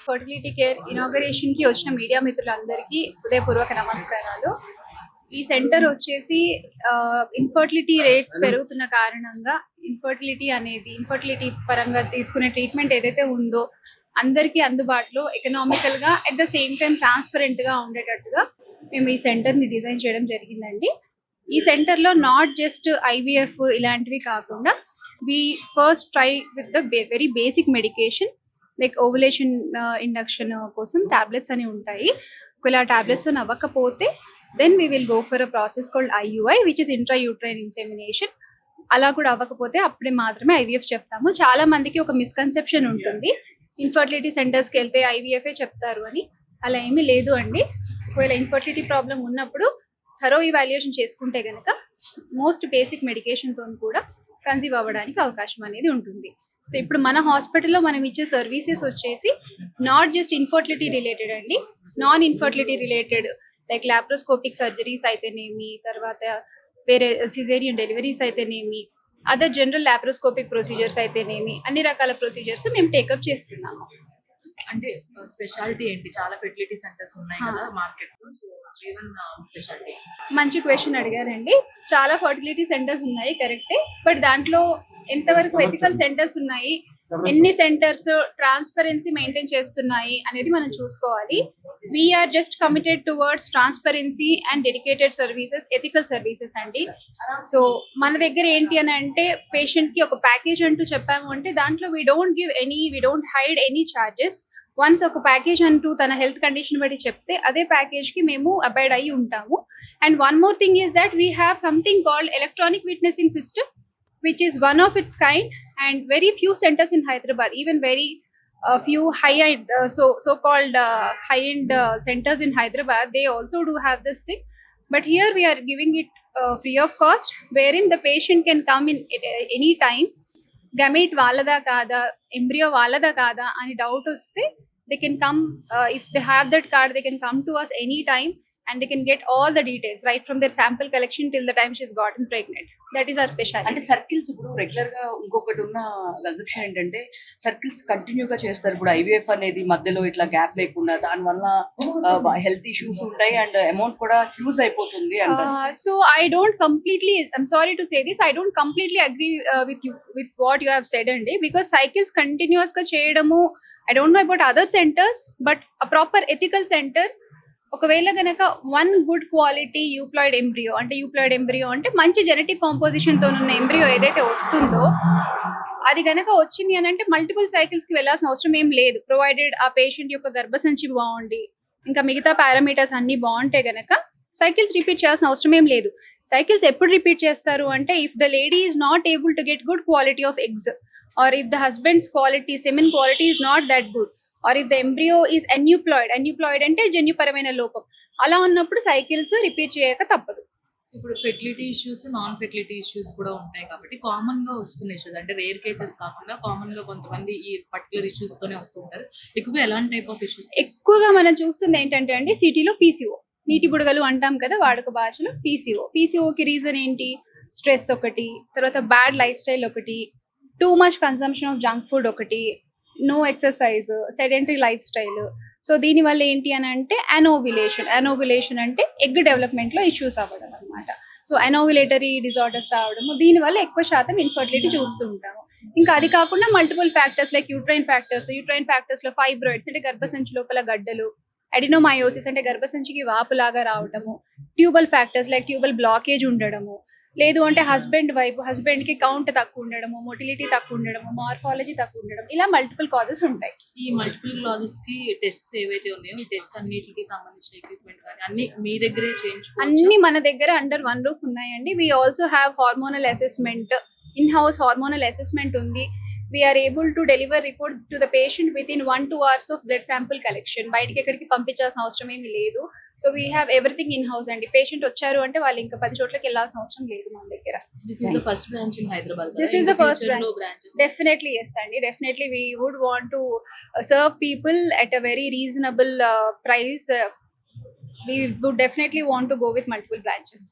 Fertility care inauguration కి వచ్చిన media మిత్రులందరికీ హృదయపూర్వక నమస్కారాలు. ఈ సెంటర్ వచ్చేసి ఇన్ఫర్టిలిటీ రేట్స్ పెరుగుతున్న కారణంగా ఇన్ఫర్టిలిటీ పరంగా తీసుకునే ట్రీట్మెంట్ ఏదైతే ఉందో అందరికీ అందుబాటులో ఎకనామికల్ గా at the same time transparent గా ఉండేటట్టుగా మేము ఈ సెంటర్ ని డిజైన్ చేయడం జరిగిందండి. ఈ సెంటర్ లో నాట్ జస్ట్ ఐవీఎఫ్ ఇలాంటివి కాకుండా we first try with the very basic medication like ovulation induction కోసం టాబ్లెట్స్ అని ఉంటాయి. ఒకవేళ ఆ టాబ్లెట్స్ అవ్వకపోతే then we will go for a process called IUI which is intrauterine insemination. అలా కూడా అవ్వకపోతే అప్పుడే మాత్రమే ఐవీఎఫ్ చెప్తాము. చాలా మందికి ఒక మిస్కన్సెప్షన్ ఉంటుంది, ఇన్ఫర్టిలిటీ సెంటర్స్కి వెళ్తే ఐవీఎఫే చెప్తారు అని. అలా ఏమీ లేదు అండి. ఒకవేళ ఇన్ఫర్టిలిటీ ప్రాబ్లం ఉన్నప్పుడు థరో ఇవాల్యుయేషన్ చేసుకుంటే కనుక మోస్ట్ బేసిక్ మెడికేషన్తో కూడా కన్సీవ్ అవ్వడానికి అవకాశం అనేది ఉంటుంది. సో ఇప్పుడు మన హాస్పిటల్లో మనం ఇచ్చే సర్వీసెస్ వచ్చేసి నాట్ జస్ట్ ఇన్ఫర్టిలిటీ రిలేటెడ్ అండి, non infertility related like laparoscopic surgeries అయితేనేమి, తర్వాత వేరే సిజేరియన్ డెలివరీస్ అయితేనేమి, అదర్ జనరల్ లాప్రోస్కోపిక్ ప్రొసీజర్స్ అయితేనేమి, అన్ని రకాల ప్రొసీజర్స్ మేము టేకప్ చేస్తున్నాము. అంటే స్పెషాలిటీ ఏంటి? చాలా ఫెర్టిలిటీ సెంటర్స్ ఉన్నాయి కదా మార్కెట్ లో, స్పెషాలిటీ. మంచి క్వశ్చన్ అడిగారండి. చాలా ఫర్టిలిటీ సెంటర్స్ ఉన్నాయి, కరెక్టే. బట్ దాంట్లో ఎంతవరకు ఎథికల్ సెంటర్స్ ఉన్నాయి, ఎన్ని సెంటర్స్ ట్రాన్స్పరెన్సీ మెయింటైన్ చేస్తున్నాయి అనేది మనం చూసుకోవాలి. We're just committed towards transparency and dedicated services, ethical services అండి. సో మన దగ్గర ఏంటి అని అంటే పేషెంట్ కి ఒక ప్యాకేజ్ అంటూ చెప్పాము అంటే దాంట్లో we don't hide any charges. Once ఒక ప్యాకేజ్ అంటూ తన హెల్త్ కండిషన్ బట్టి చెప్తే అదే ప్యాకేజ్ కి మేము అబైడ్ అయ్యి ఉంటాము. And one more thing is that we have something called electronic witnessing system which is one of its kind, and very few centers in Hyderabad, even very few high-end so-called high-end centers in Hyderabad, they also do have this thing. But here we are giving it free of cost, wherein the patient can come in at any time. Gamete valada kada, embryo valada kada ani doubt vaste they can come, if they have that card they can come to us any time and they can get all the details right from their sample collection till the time she's gotten pregnant. That is our specialty. అంటే circles ఇప్పుడు regular గా ఇంకొకటి ఉన్న conception ఏంటంటే circles కంటిన్యూగా చేస్తారు. ఇప్పుడు IVF అనేది మధ్యలో ఇట్లా గ్యాప్ లేకుండా, దాని వల్ల హెల్త్ ఇష్యూస్ ఉంటాయి అండ్ అమౌంట్ కూడా హ్యూజ్ అయిపోతుంది అంటారు. So I don't completely, I'm sorry to say this, I don't completely agree with what you have said andi, because cycles continuous గా చేయడము, I don't know about other centers, but a proper ethical center ఒకవేళ కనుక one good quality యూప్లాయిడ్ embryo అంటే మంచి genetic composition తో ఉన్న embryo ఏదైతే వస్తుందో అది కనుక వచ్చింది అని అంటే మల్టిపుల్ సైకిల్స్ కి వెళ్ళాల్సిన అవసరం ఏం లేదు. ప్రొవైడెడ్ ఆ పేషెంట్ యొక్క గర్భసంచి బాగుండి ఇంకా మిగతా పారామీటర్స్ అన్ని బాగుంటే గనక సైకిల్స్ రిపీట్ చేయాల్సిన అవసరం ఏం లేదు. సైకిల్స్ ఎప్పుడు రిపీట్ చేస్తారు అంటే if the lady is not able to get good quality of eggs, or if the husband's quality semen quality is not that good, or if the embryo is aneuploid అంటే జన్యుపరమైన లోపం, అలా ఉన్నప్పుడు cycles repeat చేయక తప్పదు. ఇప్పుడు fertility issues, non fertility issues కూడా ఉంటాయి కాబట్టి కామన్ గా వస్తున్న ఇష్యూస్ అంటే రేర్ కేసెస్ కాకుండా కామన్ గా కొంతమంది ఈ పర్టికులర్ ఇష్యూస్ తోనే వస్తుంటారు. ఎక్కువగా ఎలాంటి టైప్ ఆఫ్ ఇష్యూస్? ఎక్కువగా మనం చూస్తుంది ఏంటంటే అండి సిటీలో పీసీఓ, నీటి బుడగలు అంటాం కదా వాడుక భాషలో. పీసీఓకి రీజన్ ఏంటి? స్ట్రెస్ ఒకటి, తర్వాత బ్యాడ్ లైఫ్ స్టైల్ ఒకటి, too much consumption of junk food ఒకటి, no exercise, sedentary life style. So దీనివల్ల ఏంటి అని అంటే అనోవిలేషన్ అంటే ఎగ్ డెవలప్మెంట్లో ఇష్యూస్ అవ్వడం అనమాట. సో అనోవిలేటరీ డిజార్డర్స్ రావడము, దీనివల్ల ఎక్కువ శాతం ఇన్ఫర్టిలిటీ చూస్తూ ఉంటాము. ఇంకా అది కాకుండా మల్టిపుల్ ఫ్యాక్టర్స్ లైక్ యూట్రైన్ ఫ్యాక్టర్స్లో ఫైబ్రాయిడ్స్ అంటే గర్భసంచి లోపల గడ్డలు, అడినోమయోసిస్ అంటే గర్భసంచికి వాపులాగా రావడము, tubal factors like tubal blockage ఉండడము, లేదు అంటే హస్బెండ్ కి కౌంట్ తక్కువ ఉండడము, మొటిలిటీ తక్కువ ఉండడము, మార్ఫాలజీ తక్కువ ఉండడం, ఇలా మల్టిపుల్ కాజెస్ ఉంటాయి. ఈ మల్టిపుల్ కాజెస్ కి టెస్ట్ ఏవైతే ఉన్నాయో ఈ టెస్ట్ అన్నిటికి సంబంధించిన ఎక్విప్మెంట్ కానీ అన్ని మీ దగ్గరే చేయించుకోవచ్చు? అన్ని మన దగ్గర అండర్ వన్ రూఫ్ ఉన్నాయండి. We also have hormonal assessment, in house hormonal assessment ఉంది. we are able to deliver report to the patient within 1-2 hours of blood sample collection. బయటికి ఎక్కడికి పంపించాల్సిన అవసరం ఏమీ లేదు. So we have everything in house అండి. Patient వచ్చారు అంటే వాళ్ళు ఇంకా 10 చోట్లకి వెళ్ళాల్సిన అవసరం లేదు మన దగ్గర. This is the first branch in Hyderabad. This is the first branch. Definitely yes అండి. Definitely we would want to serve people at a very reasonable price. We would definitely want to go with multiple branches.